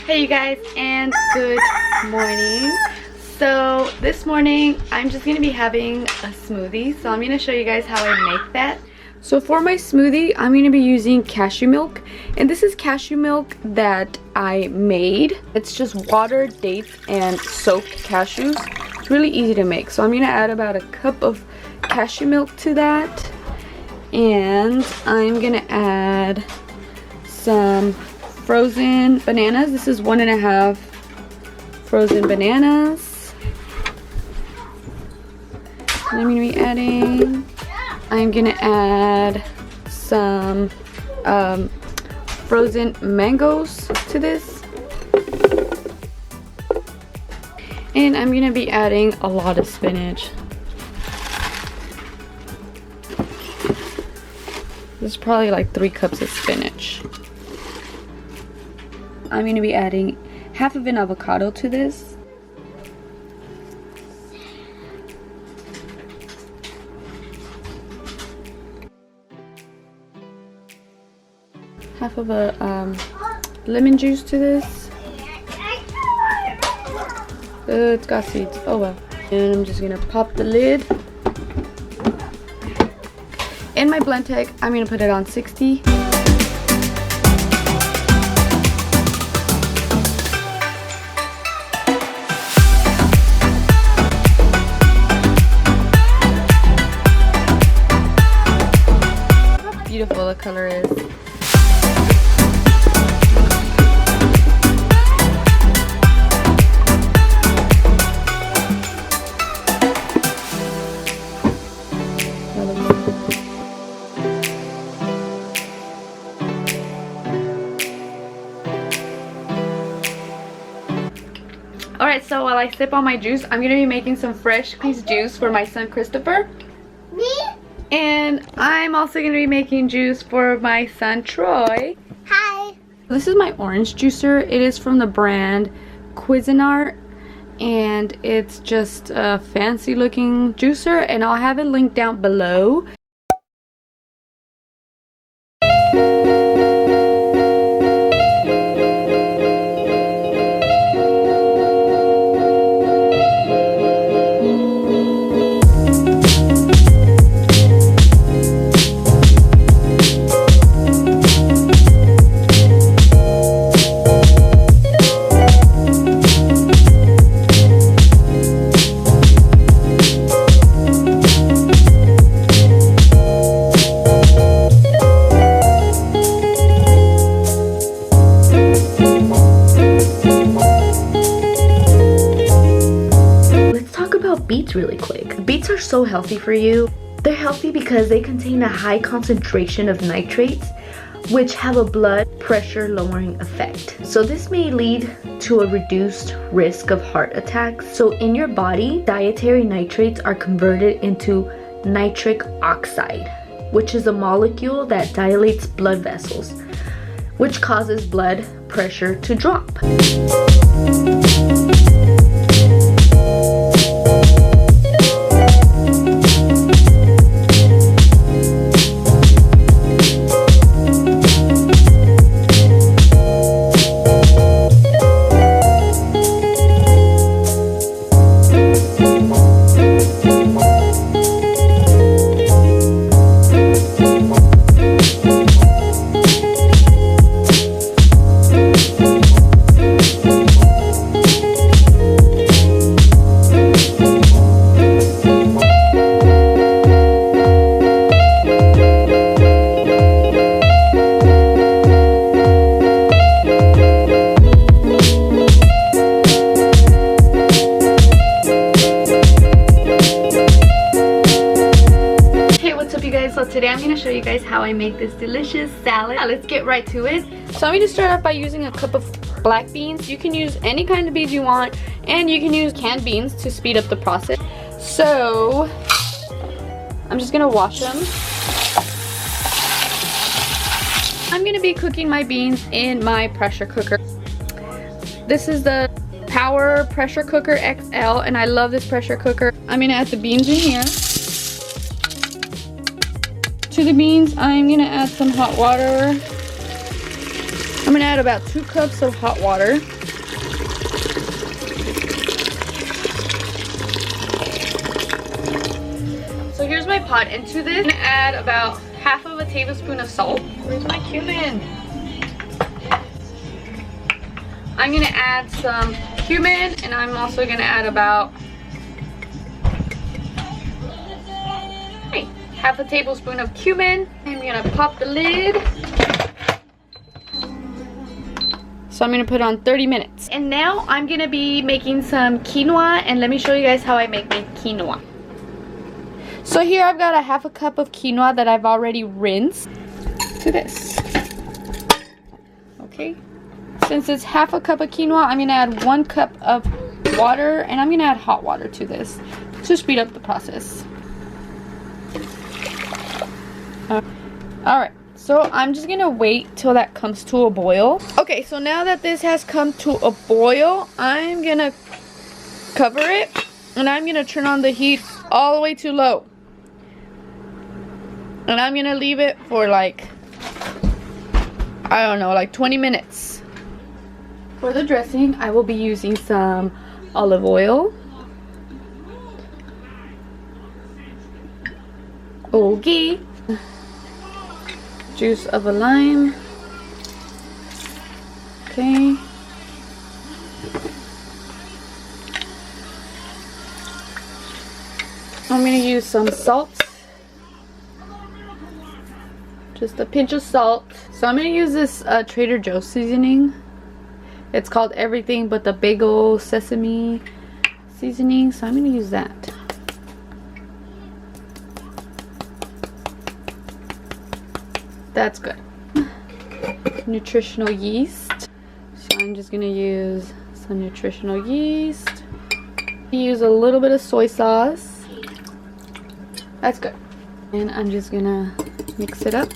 Hey you guys, and good morning. So this morning I'm just gonna be having a smoothie, so I'm gonna show you guys how I make that. So for my smoothie I'm gonna be using cashew milk, and this is cashew milk that I made. It's just water, dates, and soaked cashews. It's really easy to make. So I'm gonna add about a cup of cashew milk to that, and I'm gonna add some frozen bananas. This is 1.5 frozen bananas. And I'm gonna add some frozen mangoes to this, and I'm gonna be adding a lot of spinach. This is probably like 3 cups of spinach. I'm going to be adding half of an avocado to this. Half of a lemon juice to this. It's got seeds. Oh well. And I'm just going to pop the lid. In my Blendtec, I'm going to put it on 60. Beautiful the color is. Alright, so while I sip on my juice, I'm going to be making some fresh squeezed juice for my son Christopher. Me? And I'm also going to be making juice for my son Troy. Hi! This is my orange juicer. It is from the brand Cuisinart, and it's just a fancy looking juicer, and I'll have it linked down below. Beets really quick. Beets are so healthy for you. They're healthy because they contain a high concentration of nitrates, which have a blood pressure lowering effect. So this may lead to a reduced risk of heart attacks. So in your body, dietary nitrates are converted into nitric oxide, which is a molecule that dilates blood vessels, which causes blood pressure to drop. So today I'm going to show you guys how I make this delicious salad. Let's get right to it. So I'm going to start off by using a cup of black beans. You can use any kind of beans you want, and you can use canned beans to speed up the process. So I'm just going to wash them. I'm going to be cooking my beans in my pressure cooker. This is the Power Pressure Cooker XL, and I love this pressure cooker. I'm going to add the beans in here. To the beans, I'm gonna add some hot water. I'm gonna add about 2 cups of hot water. So here's my pot. Into this, I'm gonna add about half of a tablespoon of salt. Where's my cumin? I'm gonna add some cumin, and I'm also gonna add about half a tablespoon of cumin. I'm gonna pop the lid. So I'm gonna put on 30 minutes. And now I'm gonna be making some quinoa, and let me show you guys how I make my quinoa. So here I've got a half a cup of quinoa that I've already rinsed to this. Okay. Since it's half a cup of quinoa, I'm gonna add 1 cup of water, and I'm gonna add hot water to this to speed up the process. Alright, so I'm just gonna wait till that comes to a boil. Okay, so now that this has come to a boil, I'm gonna cover it, and I'm gonna turn on the heat all the way to low. And I'm gonna leave it for like, I don't know, like 20 minutes. For the dressing, I will be using some olive oil, ghee, juice of a lime, okay, I'm going to use some salt, just a pinch of salt. So I'm going to use this Trader Joe's seasoning. It's called everything but the bagel sesame seasoning, so I'm going to use that. That's good. Nutritional yeast. So I'm just going to use some nutritional yeast. Use a little bit of soy sauce. That's good. And I'm just going to mix it up.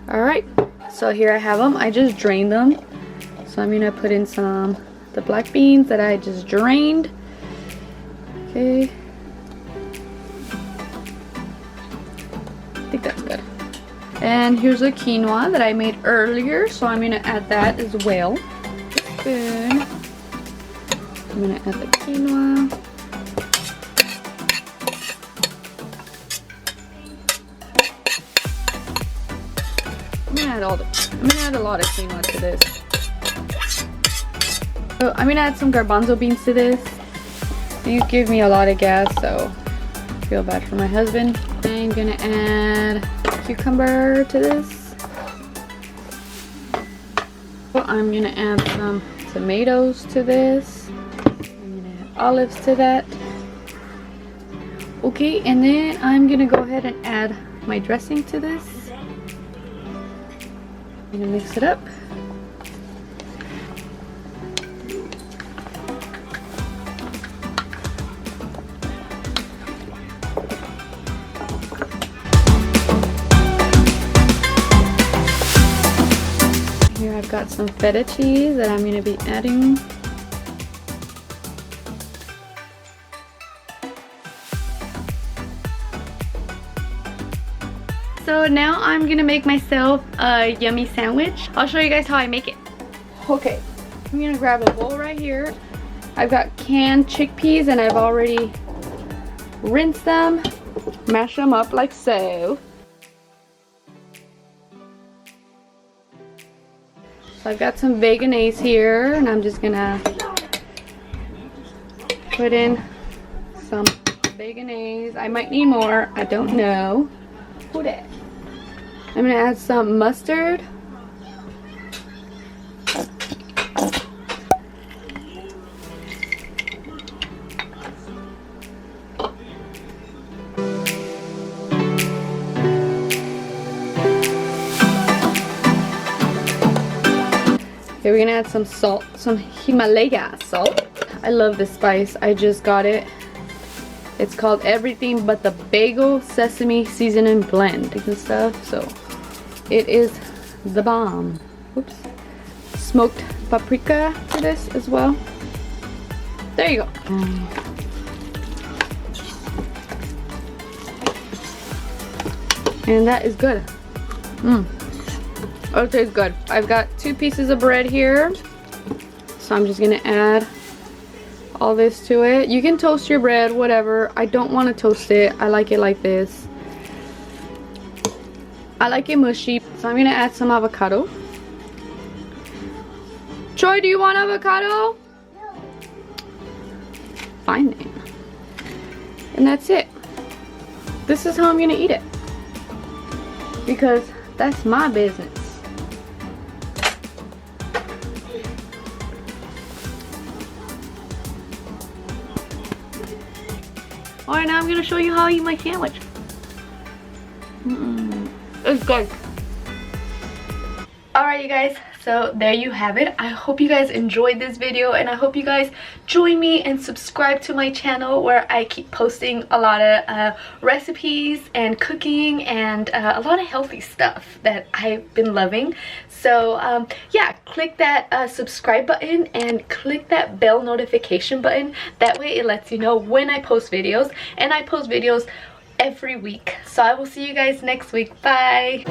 Alright. So here I have them. I just drained them. So I'm going to put in the black beans that I just drained. Okay. I think that's good. And here's the quinoa that I made earlier, so I'm going to add that as well. Good. I'm going to add the quinoa. I'm going to add a lot of quinoa to this. So I'm going to add some garbanzo beans to this. These give me a lot of gas, so I feel bad for my husband. I'm going to add cucumber to this. I'm going to add some tomatoes to this. I'm going to add olives to that. Okay, and then I'm going to go ahead and add my dressing to this. I'm going to mix it up. Here I've got some feta cheese that I'm going to be adding. So now I'm going to make myself a yummy sandwich. I'll show you guys how I make it. Okay, I'm going to grab a bowl right here. I've got canned chickpeas and I've already rinsed them. Mash them up like so. So I've got some veganese here, and I'm just gonna put in some veganese. I might need more, I don't know. Put it. I'm gonna add some mustard. Okay, we're gonna add some salt, some Himalaya salt. I love this spice. I just got it. It's called everything but the bagel sesame seasoning blend and stuff. So it is the bomb. Oops. Smoked paprika to this as well. There you go. And that is good. Oh, it tastes good. I've got 2 pieces of bread here, so I'm just gonna add all this to it. You can toast your bread, whatever. I don't want to toast it. I like it like this. I like it mushy, so I'm gonna add some avocado. Troy, do you want avocado? No. Fine then. And that's it. This is how I'm gonna eat it, because that's my business. Alright, now I'm gonna show you how I eat my sandwich. It's good. Alright, you guys, so there you have it. I hope you guys enjoyed this video, and I hope you guys join me and subscribe to my channel, where I keep posting a lot of recipes and cooking and a lot of healthy stuff that I've been loving. So yeah, click that subscribe button and click that bell notification button. That way it lets you know when I post videos, and I post videos every week. So I will see you guys next week. Bye.